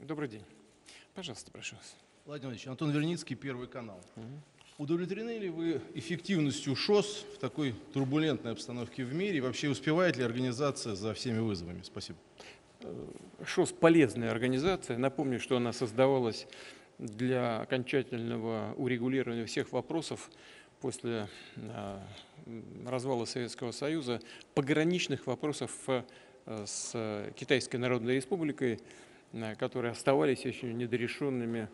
Добрый день. Пожалуйста, прошу вас. Владимир Владимирович, Антон Верницкий, Первый канал. Удовлетворены ли вы эффективностью ШОС в такой турбулентной обстановке в мире? И вообще успевает ли организация за всеми вызовами? Спасибо. ШОС – полезная организация. Напомню, что она создавалась для окончательного урегулирования всех вопросов после развала Советского Союза, пограничных вопросов с Китайской Народной Республикой, которые оставались еще недорешенными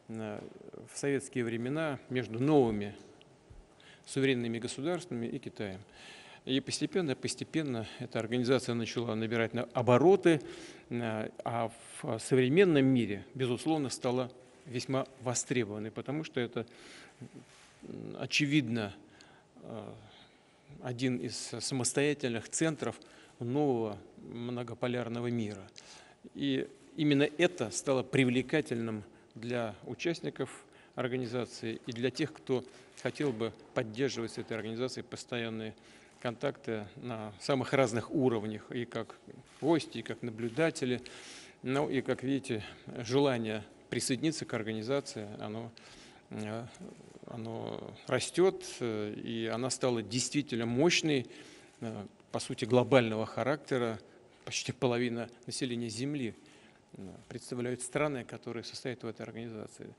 в советские времена между новыми суверенными государствами и Китаем. И постепенно эта организация начала набирать обороты, а в современном мире, безусловно, стала весьма востребованной, потому что это, очевидно, один из самостоятельных центров нового многополярного мира. И именно это стало привлекательным для участников организации и для тех, кто хотел бы поддерживать с этой организацией постоянные контакты на самых разных уровнях, и как гости, и как наблюдатели. Ну и, как видите, желание присоединиться к организации, оно растет, и она стала действительно мощной, по сути, глобального характера. Почти половина населения Земли представляют страны, которые состоят в этой организации.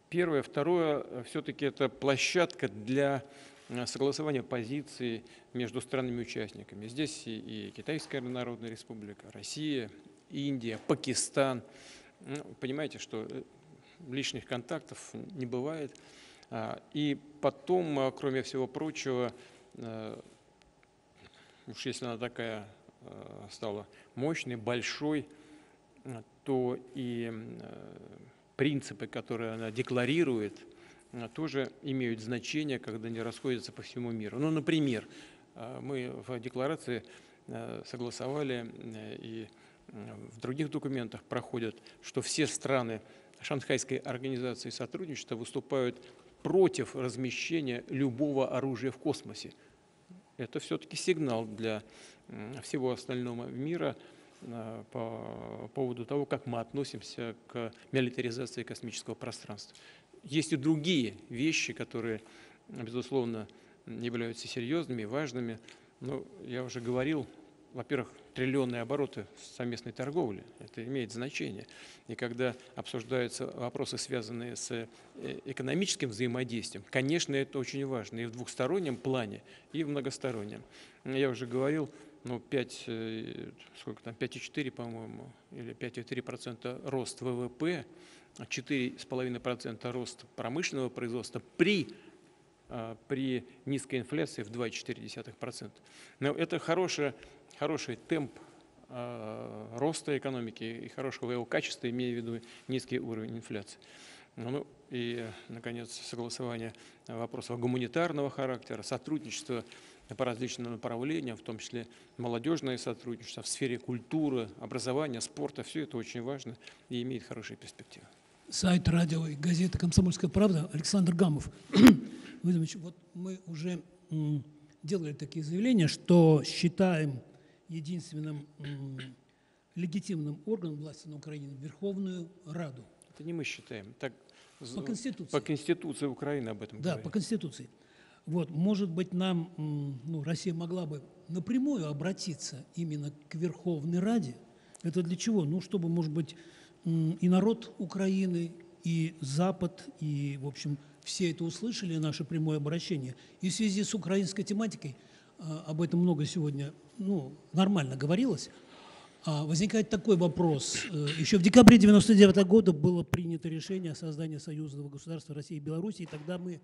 Первое. Второе, все-таки это площадка для согласования позиций между странами-участниками. Здесь и Китайская Народная Республика, Россия, Индия, Пакистан. Понимаете, что лишних контактов не бывает. И потом, кроме всего прочего, уж если она такая стала мощной, большой, то и принципы, которые она декларирует, тоже имеют значение, когда они расходятся по всему миру. Ну, например, мы в декларации согласовали, и в других документах проходят, что все страны Шанхайской организации сотрудничества выступают против размещения любого оружия в космосе. Это все-таки сигнал для всего остального мира по поводу того, как мы относимся к милитаризации космического пространства. Есть и другие вещи, которые, безусловно, являются серьезными и важными. Но я уже говорил, во-первых, триллионные обороты совместной торговли. Это имеет значение. И когда обсуждаются вопросы, связанные с экономическим взаимодействием, конечно, это очень важно и в двухстороннем плане, и в многостороннем. Я уже говорил, 5,4, по-моему, или 5,3% рост ВВП, 4,5% рост промышленного производства при низкой инфляции в 2,4%. Но это хороший темп роста экономики и хорошего его качества, имея в виду низкий уровень инфляции. Ну и, наконец, согласование вопросов гуманитарного характера, сотрудничество по различным направлениям, в том числе молодежное сотрудничество в сфере культуры, образования, спорта. Все это очень важно и имеет хорошие перспективы. Сайт радио и газета «Комсомольская правда», Александр Гамов. Вот мы уже делали такие заявления, что считаем единственным легитимным органом власти на Украине Верховную Раду. Это не мы считаем. Так, по Конституции. По Конституции Украины об этом говорит. Да, по Конституции. Вот, может быть, Россия могла бы напрямую обратиться именно к Верховной Раде. Это для чего? Чтобы, может быть, и народ Украины, и Запад, и, в общем, все это услышали, наше прямое обращение. И в связи с украинской тематикой, об этом много сегодня, нормально говорилось, возникает такой вопрос. Еще в декабре 1999 года было принято решение о создании союзного государства России и Беларуси, и тогда мы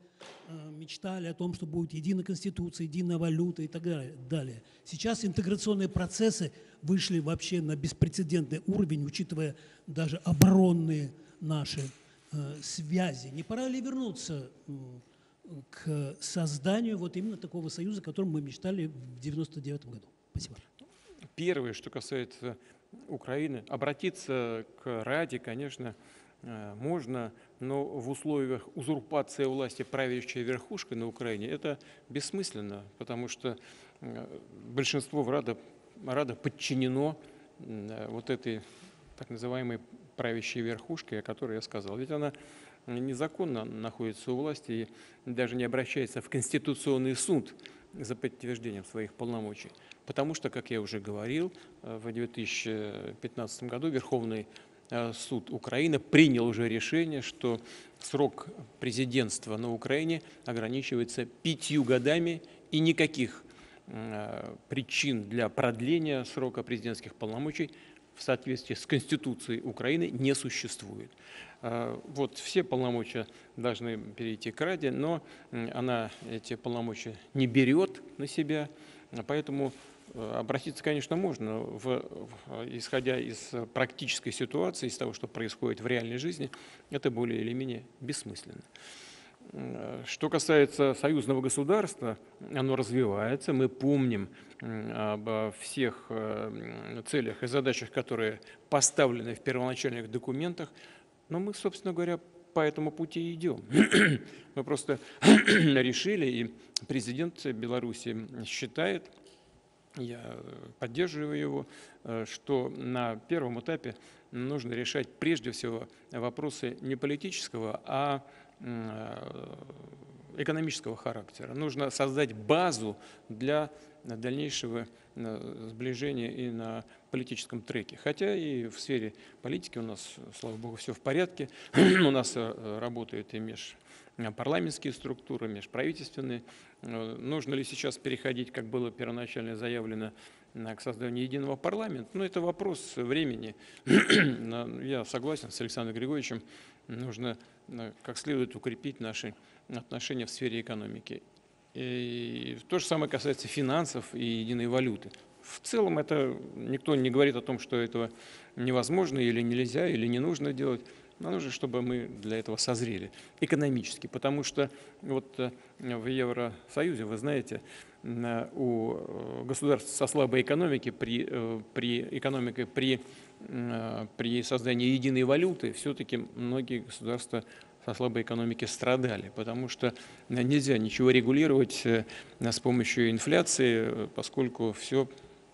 мечтали о том, что будет единая конституция, единая валюта и так далее. Сейчас интеграционные процессы вышли вообще на беспрецедентный уровень, учитывая даже оборонные наши связи. Не пора ли вернуться к созданию вот именно такого союза, о котором мы мечтали в 1999 году? Спасибо. Первое, что касается Украины, обратиться к Раде, конечно, можно, но в условиях узурпации власти правящей верхушкой на Украине это бессмысленно, потому что большинство Рада подчинено вот этой так называемой правящей верхушкой, о которой я сказал. Ведь она незаконно находится у власти и даже не обращается в Конституционный суд за подтверждением своих полномочий. Потому что, как я уже говорил, в 2015 году Верховный суд Украины принял уже решение, что срок президентства на Украине ограничивается 5 годами и никаких причин для продления срока президентских полномочий в соответствии с Конституцией Украины не существует. Вот все полномочия должны перейти к Раде, но она эти полномочия не берет на себя, поэтому обратиться, конечно, можно, исходя из практической ситуации, из того, что происходит в реальной жизни, это более или менее бессмысленно. Что касается союзного государства, оно развивается. Мы помним обо всех целях и задачах, которые поставлены в первоначальных документах, но мы, собственно говоря, по этому пути идем. Мы просто решили, и президент Беларуси считает, я поддерживаю его, что на первом этапе нужно решать прежде всего вопросы не политического, а экономического характера. Нужно создать базу для дальнейшего сближения и на политическом треке. Хотя и в сфере политики у нас, слава богу, все в порядке. У нас работают и межпарламентские структуры, межправительственные. Нужно ли сейчас переходить, как было первоначально заявлено, к созданию единого парламента? Ну, это вопрос времени. Я согласен с Александром Григорьевичем, нужно как следует укрепить наши отношения в сфере экономики. И то же самое касается финансов и единой валюты. В целом это никто не говорит о том, что этого невозможно или нельзя, или не нужно делать. Но нужно, чтобы мы для этого созрели экономически, потому что вот в Евросоюзе, вы знаете, у государств со слабой экономикой при создании единой валюты все-таки многие государства со слабой экономики страдали, потому что нельзя ничего регулировать с помощью инфляции, поскольку все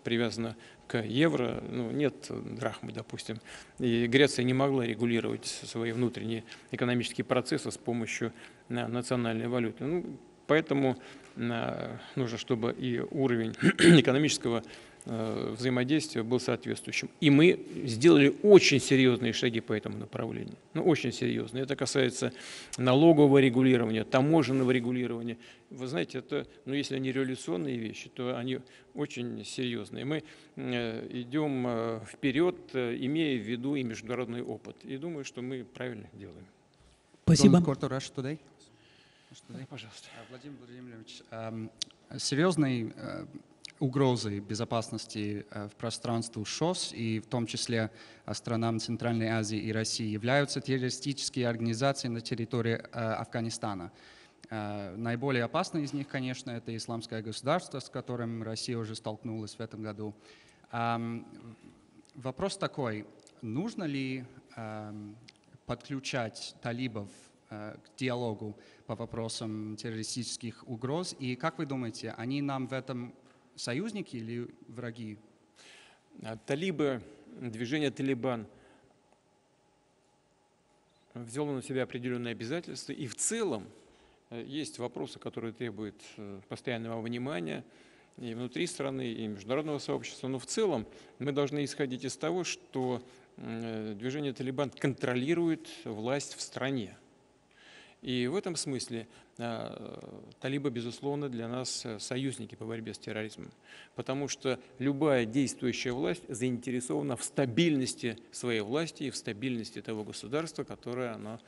привязано к евро, ну, нет драхмы, допустим, и Греция не могла регулировать свои внутренние экономические процессы с помощью национальной валюты. Ну, поэтому нужно, чтобы и уровень экономического взаимодействия был соответствующим. И мы сделали очень серьезные шаги по этому направлению. Ну, очень серьезные. Это касается налогового регулирования, таможенного регулирования. Вы знаете, это, ну, если они революционные вещи, то они очень серьезные. Мы идем вперед, имея в виду и международный опыт. И думаю, что мы правильно делаем. Спасибо. Пожалуйста. Владимир Владимирович, серьезной угрозой безопасности в пространстве ШОС и в том числе странам Центральной Азии и России являются террористические организации на территории Афганистана. Наиболее опасный из них, конечно, это Исламское государство, с которым Россия уже столкнулась в этом году. Вопрос такой, нужно ли подключать талибов к диалогу по вопросам террористических угроз? И как вы думаете, они нам в этом союзники или враги? Талибы, движение «Талибан» взяло на себя определенные обязательства, и в целом есть вопросы, которые требуют постоянного внимания и внутри страны, и международного сообщества. Но в целом мы должны исходить из того, что движение «Талибан» контролирует власть в стране. И в этом смысле талибы, безусловно, для нас союзники по борьбе с терроризмом, потому что любая действующая власть заинтересована в стабильности своей власти и в стабильности того государства, которое она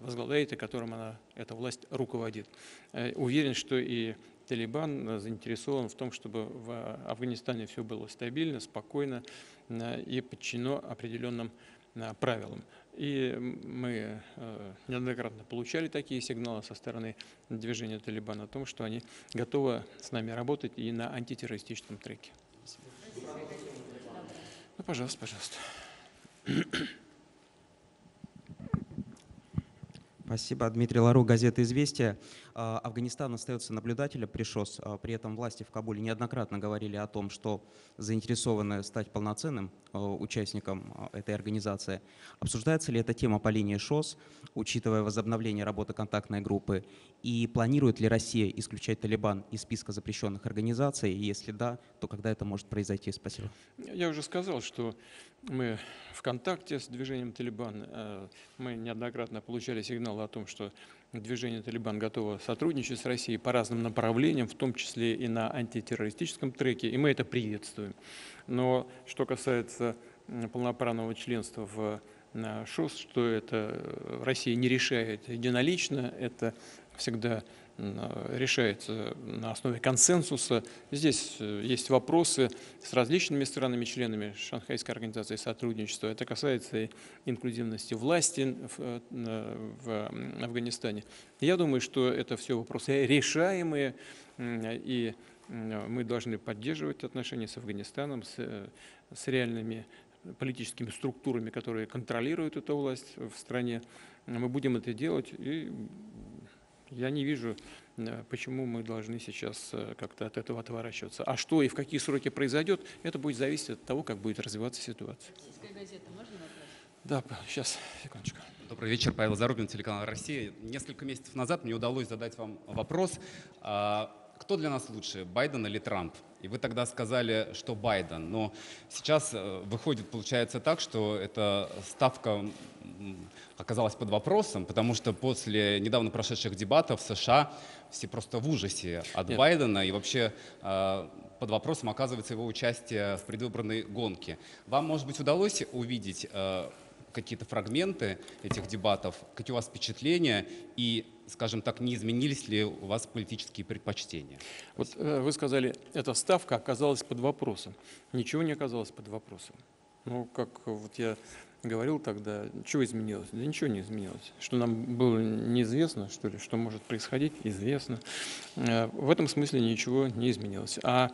возглавляет и которым эта власть руководит. Уверен, что и Талибан заинтересован в том, чтобы в Афганистане все было стабильно, спокойно и подчинено определенным правилам. И мы неоднократно получали такие сигналы со стороны движения «Талибан» о том, что они готовы с нами работать и на антитеррористическом треке. Ну, пожалуйста, пожалуйста. Спасибо. Дмитрий Лару, газета «Известия». Афганистан остается наблюдателем при ШОС. При этом власти в Кабуле неоднократно говорили о том, что заинтересованы стать полноценным участником этой организации. Обсуждается ли эта тема по линии ШОС, учитывая возобновление работы контактной группы? И планирует ли Россия исключать Талибан из списка запрещенных организаций? И если да, то когда это может произойти? Спасибо. Я уже сказал, что мы в контакте с движением «Талибан». Мы неоднократно получали сигналы о том, что движение «Талибан» готово сотрудничать с Россией по разным направлениям, в том числе и на антитеррористическом треке, и мы это приветствуем. Но что касается полноправного членства в ШОС, что это Россия не решает единолично, это всегда решается на основе консенсуса. Здесь есть вопросы с различными странами-членами Шанхайской организации сотрудничества. Это касается и инклюзивности власти в Афганистане. Я думаю, что это все вопросы решаемые, и мы должны поддерживать отношения с Афганистаном, с реальными политическими структурами, которые контролируют эту власть в стране. Мы будем это делать, и я не вижу, почему мы должны сейчас как-то от этого отворачиваться. А что и в какие сроки произойдет, это будет зависеть от того, как будет развиваться ситуация. Российская газета, можно вопрос? Да, сейчас, секундочку. Добрый вечер, Павел Зарубин, телеканал «Россия». Несколько месяцев назад мне удалось задать вам вопрос, кто для нас лучше, Байден или Трамп? И вы тогда сказали, что Байден. Но сейчас выходит, получается так, что эта ставка оказалась под вопросом, потому что после недавно прошедших дебатов в США все просто в ужасе от Байдена, и вообще под вопросом оказывается его участие в предвыборной гонке. Вам, может быть, удалось увидеть какие-то фрагменты этих дебатов, какие у вас впечатления и, скажем так, не изменились ли у вас политические предпочтения? Вот вы сказали, эта ставка оказалась под вопросом. Ничего не оказалось под вопросом. Ну, как вот я говорил тогда, что изменилось? Да ничего не изменилось. Что нам было неизвестно, что ли, что может происходить, известно. В этом смысле ничего не изменилось. А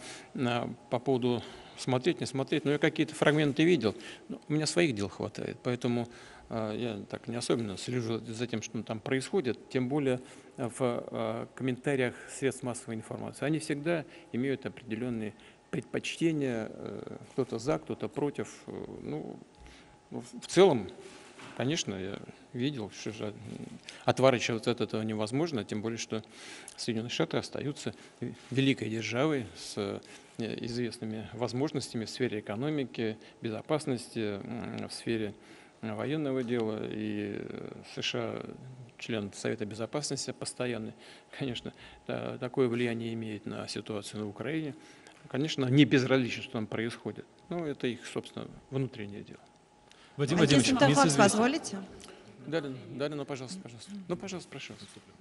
по поводу смотреть, не смотреть, я какие-то фрагменты видел, но у меня своих дел хватает, поэтому я так не особенно слежу за тем, что там происходит, тем более в комментариях средств массовой информации. Они всегда имеют определенные предпочтения, кто-то за, кто-то против. В целом, конечно, я видел, что же отворачиваться от этого невозможно, тем более, что Соединенные Штаты остаются великой державой с известными возможностями в сфере экономики, безопасности, в сфере военного дела. И США, член Совета Безопасности постоянный, конечно, такое влияние имеет на ситуацию на Украине. Конечно, не безразлично, что там происходит. Но это их, собственно, внутреннее дело. Вадим Владимирович, Интерфакс позволите? Да, ну, пожалуйста. Ну, пожалуйста, прошу.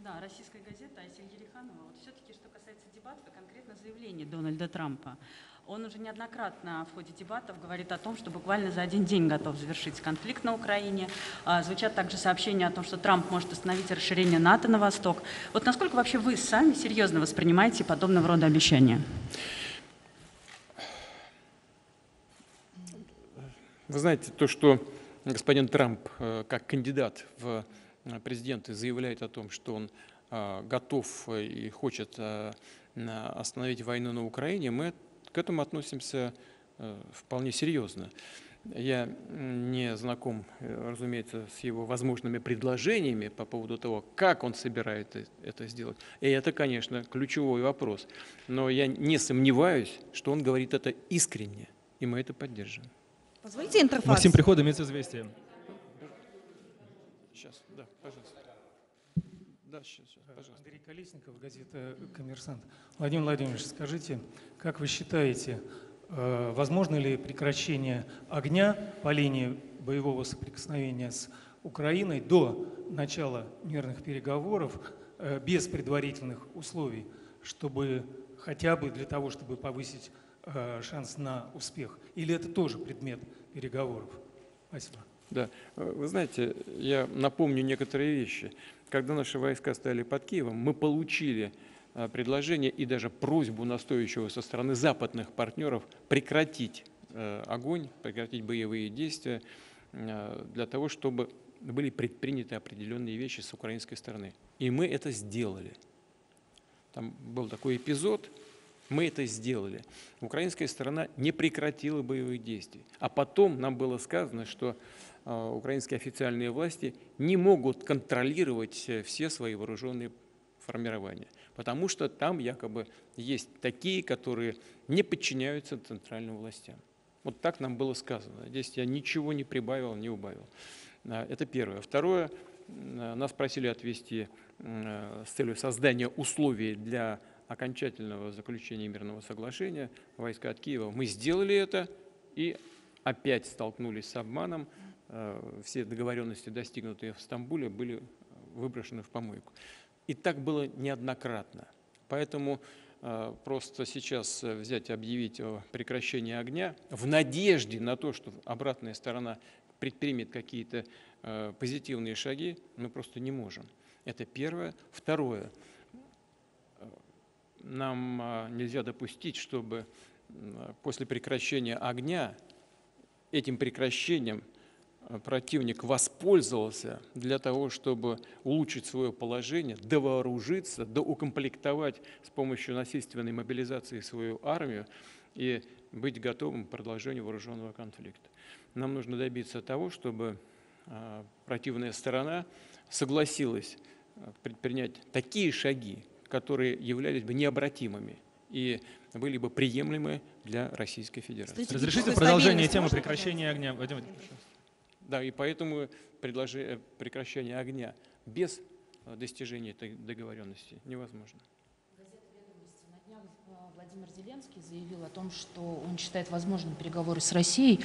Да, российская газета Айсель Ериханова. Вот все-таки, что касается дебатов, и конкретно заявления Дональда Трампа. Он уже неоднократно в ходе дебатов говорит о том, что буквально за один день готов завершить конфликт на Украине. Звучат также сообщения о том, что Трамп может остановить расширение НАТО на восток. Вот насколько вообще вы сами серьезно воспринимаете подобного рода обещания? Вы знаете, то, что господин Трамп как кандидат в президенты заявляет о том, что он готов и хочет остановить войну на Украине, мы к этому относимся вполне серьезно. Я не знаком, разумеется, с его возможными предложениями по поводу того, как он собирается это сделать. И это, конечно, ключевой вопрос. Но я не сомневаюсь, что он говорит это искренне, и мы это поддерживаем. Позвольте интерфакс. Максим Приходомец, «Известия». Сейчас, да, пожалуйста. Да, сейчас, пожалуйста. Андрей Колесников, газета «Коммерсант». Владимир Владимирович, скажите, как вы считаете, возможно ли прекращение огня по линии боевого соприкосновения с Украиной до начала мирных переговоров без предварительных условий, чтобы хотя бы для того, чтобы повысить шанс на успех? Или это тоже предмет переговоров? Спасибо. Да, вы знаете, я напомню некоторые вещи. Когда наши войска стояли под Киевом, мы получили предложение и даже просьбу настойчивую со стороны западных партнеров прекратить огонь, прекратить боевые действия для того, чтобы были предприняты определенные вещи с украинской стороны. И мы это сделали. Там был такой эпизод, мы это сделали. Украинская сторона не прекратила боевых действий. А потом нам было сказано, что украинские официальные власти не могут контролировать все свои вооруженные формирования, потому что там якобы есть такие, которые не подчиняются центральным властям. Вот так нам было сказано. Здесь я ничего не прибавил, не убавил. Это первое. Второе, нас просили отвести с целью создания условий для окончательного заключения мирного соглашения войска от Киева. Мы сделали это и опять столкнулись с обманом. Все договоренности, достигнутые в Стамбуле, были выброшены в помойку. И так было неоднократно. Поэтому просто сейчас взять и объявить о прекращении огня в надежде на то, что обратная сторона предпримет какие-то позитивные шаги, мы просто не можем. Это первое. Второе. Нам нельзя допустить, чтобы после прекращения огня этим прекращением противник воспользовался для того, чтобы улучшить свое положение, довооружиться, доукомплектовать с помощью насильственной мобилизации свою армию и быть готовым к продолжению вооруженного конфликта. Нам нужно добиться того, чтобы противная сторона согласилась предпринять такие шаги, которые являлись бы необратимыми и были бы приемлемы для Российской Федерации. Разрешите продолжение темы прекращения огня? Вадим Владимирович. Да, и поэтому прекращение огня без достижения этой договоренности невозможно. На днях Владимир Зеленский заявил о том, что он считает возможным переговоры с Россией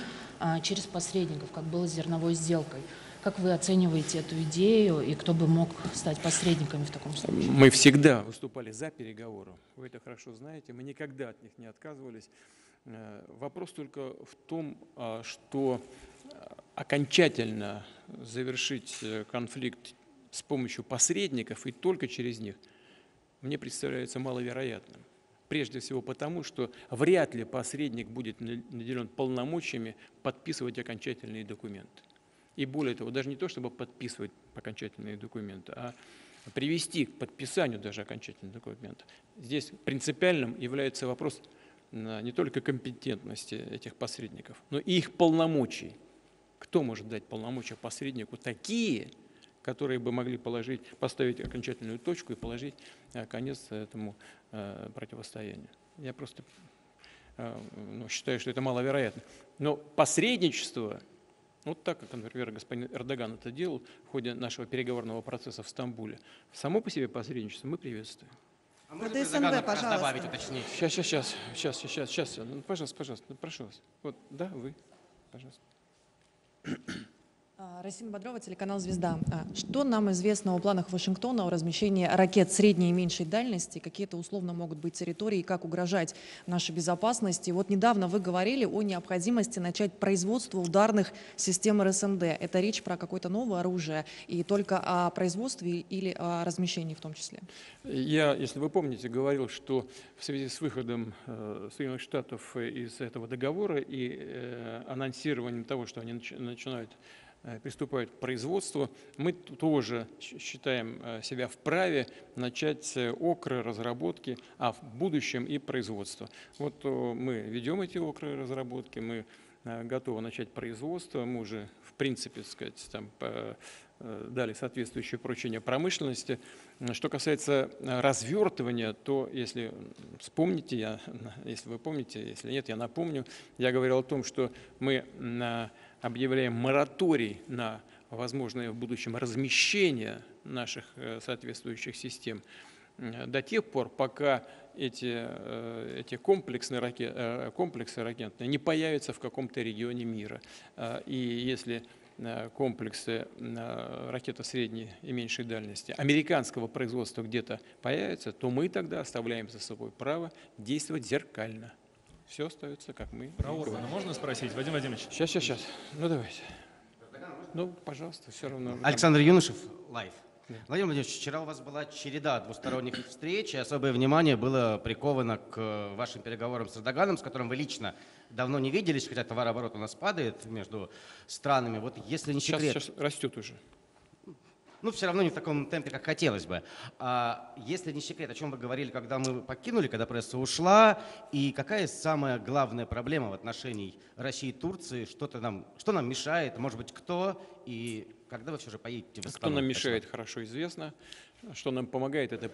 через посредников, как было с зерновой сделкой. Как вы оцениваете эту идею и кто бы мог стать посредниками в таком случае? Мы всегда выступали за переговоры. Вы это хорошо знаете. Мы никогда от них не отказывались. Вопрос только в том, что окончательно завершить конфликт с помощью посредников и только через них мне представляется маловероятным. Прежде всего потому, что вряд ли посредник будет наделен полномочиями подписывать окончательные документы. И более того, даже не то, чтобы подписывать окончательные документы, а привести к подписанию даже окончательных документов. Здесь принципиальным является вопрос не только компетентности этих посредников, но и их полномочий. Кто может дать полномочия посреднику такие, которые бы могли поставить окончательную точку и положить конец этому противостоянию? Я просто считаю, что это маловероятно. Но посредничество, вот так, как, например, господин Эрдоган это делал в ходе нашего переговорного процесса в Стамбуле, само по себе посредничество мы приветствуем. А можно СНД, пожалуйста. Добавить, уточнить? Сейчас. Ну, пожалуйста, прошу вас. Вот, да, вы, пожалуйста. Расима Бодрова, телеканал «Звезда». Что нам известно о планах Вашингтона о размещении ракет средней и меньшей дальности? Какие-то условно могут быть территории, как угрожать нашей безопасности? Вот недавно вы говорили о необходимости начать производство ударных систем РСМД. Это речь про какое-то новое оружие и только о производстве или о размещении в том числе? Я, если вы помните, говорил, что в связи с выходом Соединенных Штатов из этого договора и анонсированием того, что они приступают к производству, мы тоже считаем себя вправе начать окры, разработки, а в будущем и производство. Вот мы ведем эти окры, разработки, мы готовы начать производство, мы уже, в принципе, дали соответствующее поручение промышленности. Что касается развертывания, то, если вы помните, если нет, я напомню, я говорил о том, что мы объявляем мораторий на возможное в будущем размещение наших соответствующих систем до тех пор, пока эти комплексы ракетные не появятся в каком-то регионе мира. И если комплексы ракеты средней и меньшей дальности американского производства где-то появятся, то мы тогда оставляем за собой право действовать зеркально. Все остается, как мы. Про Орбана можно спросить, Вадим Владимирович? Сейчас. Ну, давайте. Ну, пожалуйста, все равно. Александр Юношев, Лайв. Да. Владимир Владимирович, вчера у вас была череда двусторонних встреч, и особое внимание было приковано к вашим переговорам с Эрдоганом, с которым вы лично давно не виделись, хотя товарооборот у нас падает между странами. Вот если не секрет... Сейчас растет уже. Ну, все равно не в таком темпе, как хотелось бы. Если не секрет, о чем вы говорили, когда мы покинули, когда пресса ушла, и какая самая главная проблема в отношении России и Турции, что нам мешает, может быть, кто, и когда вы все же поедете в Астану? Кто нам мешает, хорошо известно. Что нам помогает, это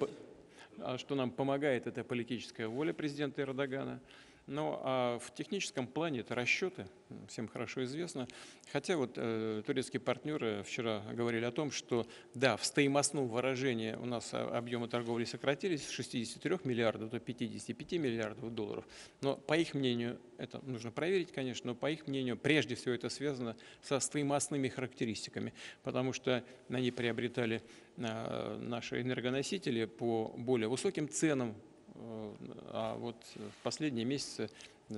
политическая воля президента Эрдогана. Но в техническом плане это расчеты, всем хорошо известно. Хотя вот турецкие партнеры вчера говорили о том, что да, в стоимостном выражении у нас объемы торговли сократились с 63 миллиардов до 55 миллиардов долларов. Но по их мнению, это нужно проверить, конечно, но по их мнению, прежде всего это связано со стоимостными характеристиками, потому что они приобретали наши энергоносители по более высоким ценам. А вот в последние месяцы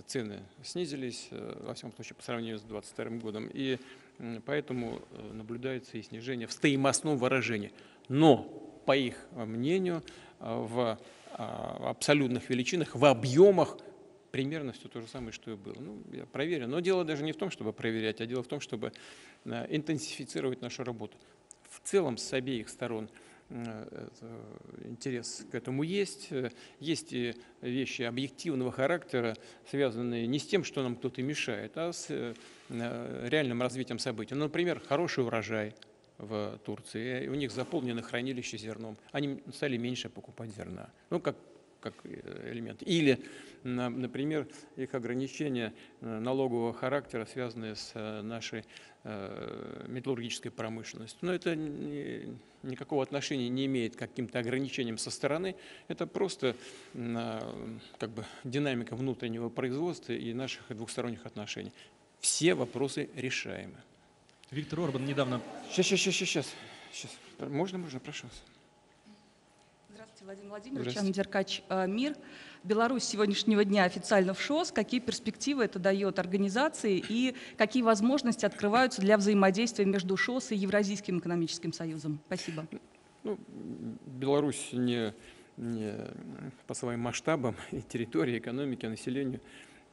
цены снизились, во всяком случае, по сравнению с 2022 годом, и поэтому наблюдается и снижение в стоимостном выражении. Но, по их мнению, в абсолютных величинах, в объемах примерно все то же самое, что и было. Ну, я проверю. Но дело даже не в том, чтобы проверять, а дело в том, чтобы интенсифицировать нашу работу. В целом, с обеих сторон интерес к этому есть. Есть и вещи объективного характера, связанные не с тем, что нам кто-то мешает, а с реальным развитием событий. Ну, например, хороший урожай в Турции. У них заполнено хранилище зерном. Они стали меньше покупать зерна. Ну, как элемент. Или, например, их ограничения налогового характера, связанные с нашей металлургической промышленностью. Но это никакого отношения не имеет к каким-то ограничениям со стороны. Это просто как бы динамика внутреннего производства и наших двухсторонних отношений. Все вопросы решаемы. Виктор Орбан недавно... Сейчас. Можно, прошу вас. Здравствуйте, Владимир Владимирович, Анна Деркач, МИР. Беларусь с сегодняшнего дня официально в ШОС. Какие перспективы это дает организации и какие возможности открываются для взаимодействия между ШОС и Евразийским экономическим союзом? Спасибо. Ну, Беларусь не по своим масштабам и территории, экономике, населению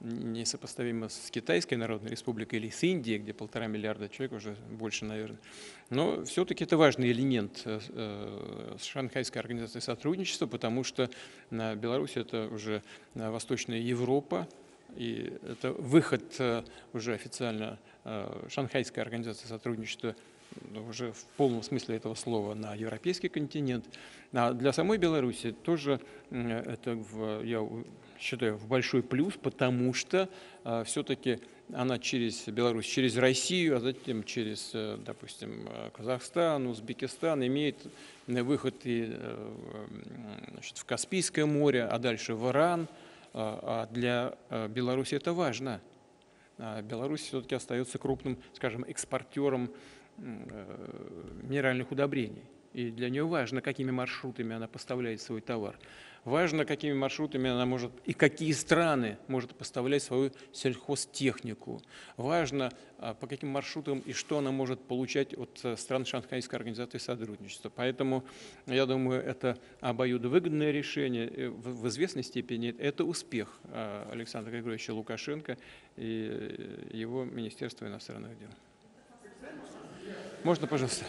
несопоставимо с Китайской Народной Республикой или с Индией, где 1,5 миллиарда человек, уже больше, наверное. Но все-таки это важный элемент Шанхайской организации сотрудничества, потому что Беларусь — это уже Восточная Европа, и это выход уже официально Шанхайской организации сотрудничества уже в полном смысле этого слова на европейский континент. А для самой Беларуси тоже это, я считаю, в большой плюс, потому что все-таки она через Беларусь, через Россию, а затем через, допустим, Казахстан, Узбекистан имеет выход и в Каспийское море, а дальше в Иран. А для Беларуси это важно. Беларусь все-таки остается крупным, скажем, экспортером минеральных удобрений. И для нее важно, какими маршрутами она поставляет свой товар. Важно, какими маршрутами она может и какие страны может поставлять свою сельхозтехнику. Важно, по каким маршрутам и что она может получать от стран Шанхайской организации сотрудничества. Поэтому, я думаю, это обоюдовыгодное решение. В известной степени это успех Александра Григорьевича Лукашенко и его Министерства иностранных дел. Можно, пожалуйста?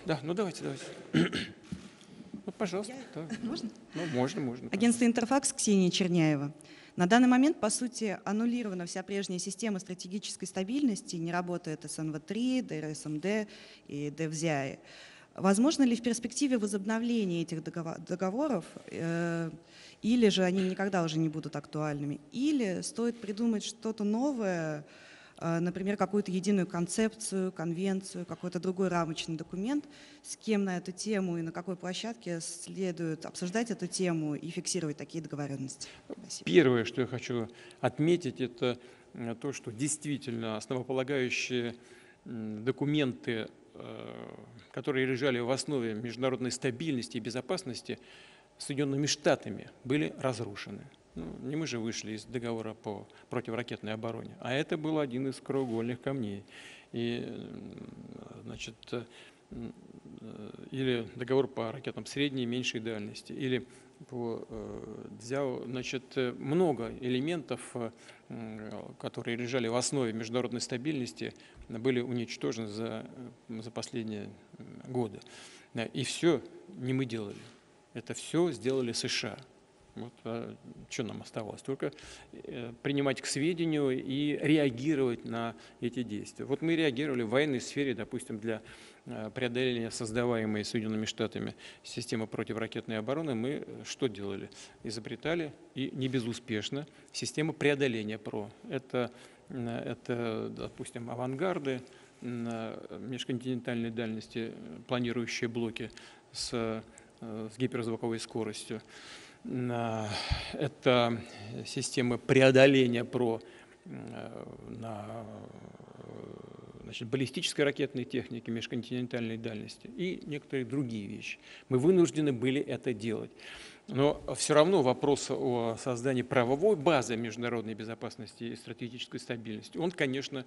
Да, ну давайте. Ну, пожалуйста. Да. Можно? Ну, можно. Агентство «Интерфакс», Ксения Черняева. На данный момент, по сути, аннулирована вся прежняя система стратегической стабильности, не работает СНВ-3, ДРСМД и ДВЗИАИ. Возможно ли в перспективе возобновление этих договоров, или же они никогда уже не будут актуальными, или стоит придумать что-то новое, например, какую-то единую концепцию, конвенцию, какой-то другой рамочный документ, с кем на эту тему и на какой площадке следует обсуждать эту тему и фиксировать такие договоренности? Спасибо. Первое, что я хочу отметить, это то, что действительно основополагающие документы, которые лежали в основе международной стабильности и безопасности Соединенными Штатами, были разрушены. Ну, не мы же вышли из договора по противоракетной обороне, а это был один из краеугольных камней. И, значит, или договор по ракетам средней и меньшей дальности, или по ДЗЯУ, значит, много элементов, которые лежали в основе международной стабильности, были уничтожены за последние годы. И все не мы делали, это все сделали США. Вот, что нам оставалось? Только принимать к сведению и реагировать на эти действия. Вот мы реагировали в военной сфере, допустим, для преодоления создаваемой Соединенными Штатами системы противоракетной обороны. Мы что делали? Изобретали, и не безуспешно, систему преодоления ПРО. Это, допустим, авангарды межконтинентальной дальности, планирующие блоки с гиперзвуковой скоростью. Это системы преодоления ПРО на, значит, баллистической ракетной технике межконтинентальной дальности и некоторые другие вещи. Мы вынуждены были это делать. Но все равно вопрос о создании правовой базы международной безопасности и стратегической стабильности, он, конечно,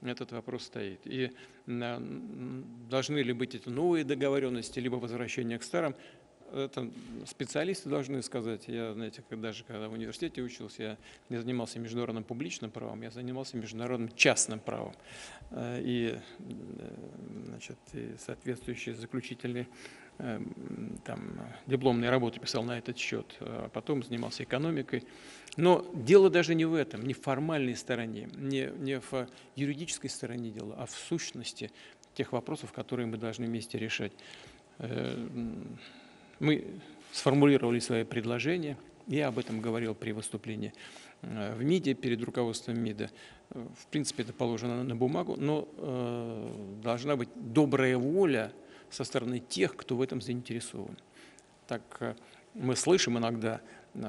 этот вопрос стоит. И должны ли быть эти новые договоренности, либо возвращение к старым, это специалисты должны сказать. Я, знаете, даже когда в университете учился, я не занимался международным публичным правом, я занимался международным частным правом. И, значит, и соответствующие заключительные дипломные работы писал на этот счет, а потом занимался экономикой. Но дело даже не в этом, не в формальной стороне, не в юридической стороне дела, а в сущности тех вопросов, которые мы должны вместе решать. Мы сформулировали свои предложения, я об этом говорил при выступлении в МИДе, перед руководством МИДа. В принципе, это положено на бумагу, но должна быть добрая воля со стороны тех, кто в этом заинтересован. Так мы слышим иногда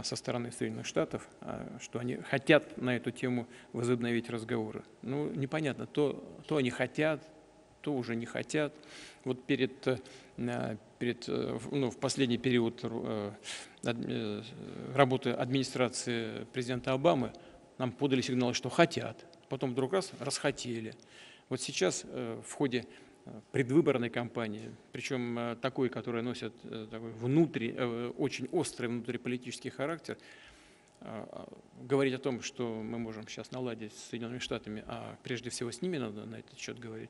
со стороны Соединенных Штатов, что они хотят на эту тему возобновить разговоры. Ну, непонятно, то они хотят, то уже не хотят. Вот в последний период работы администрации президента Обамы нам подали сигналы, что хотят, потом вдруг раз расхотели. Вот сейчас в ходе предвыборной кампании, причем такой, которая носит такой очень острый внутриполитический характер, говорить о том, что мы можем сейчас наладить с Соединенными Штатами, а прежде всего с ними надо на этот счет говорить,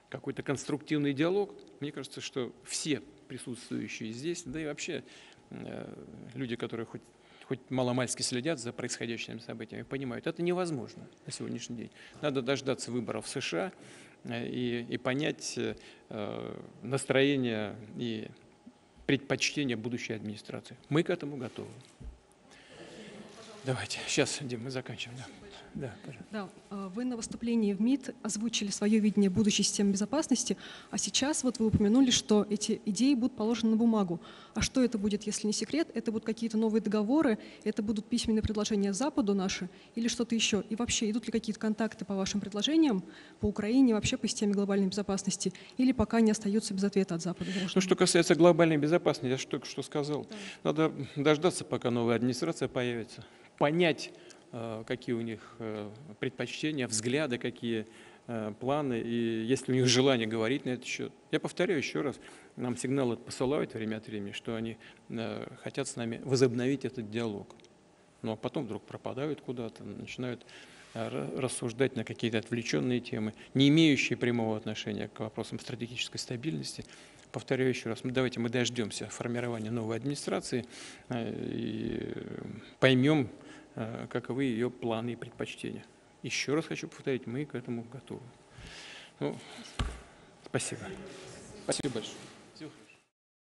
какой-то конструктивный диалог. Мне кажется, что все присутствующие здесь, да и вообще люди, которые хоть маломальски следят за происходящими событиями, понимают, это невозможно на сегодняшний день. Надо дождаться выборов в США и понять настроение и предпочтения будущей администрации. Мы к этому готовы. Давайте, сейчас, Дим, мы заканчиваем. Да, да, вы на выступлении в МИД озвучили свое видение будущей системы безопасности, а сейчас вот вы упомянули, что эти идеи будут положены на бумагу. А что это будет, если не секрет? Это будут какие-то новые договоры, это будут письменные предложения Западу наши или что-то еще? И вообще, идут ли какие-то контакты по вашим предложениям по Украине, вообще по системе глобальной безопасности, или пока не остаются без ответа от Запада? Ну, что касается глобальной безопасности, я же только что сказал, да. Надо дождаться, пока новая администрация появится, понять, какие у них предпочтения, взгляды, какие планы, и есть ли у них желание говорить на этот счет. Я повторяю еще раз, нам сигналы посылают время от времени, что они хотят с нами возобновить этот диалог. Но потом вдруг пропадают куда-то, начинают рассуждать на какие-то отвлеченные темы, не имеющие прямого отношения к вопросам стратегической стабильности. Повторяю еще раз, давайте мы дождемся формирования новой администрации и поймем, каковы ее планы и предпочтения. Еще раз хочу повторить, мы к этому готовы. Ну, спасибо. Спасибо большое.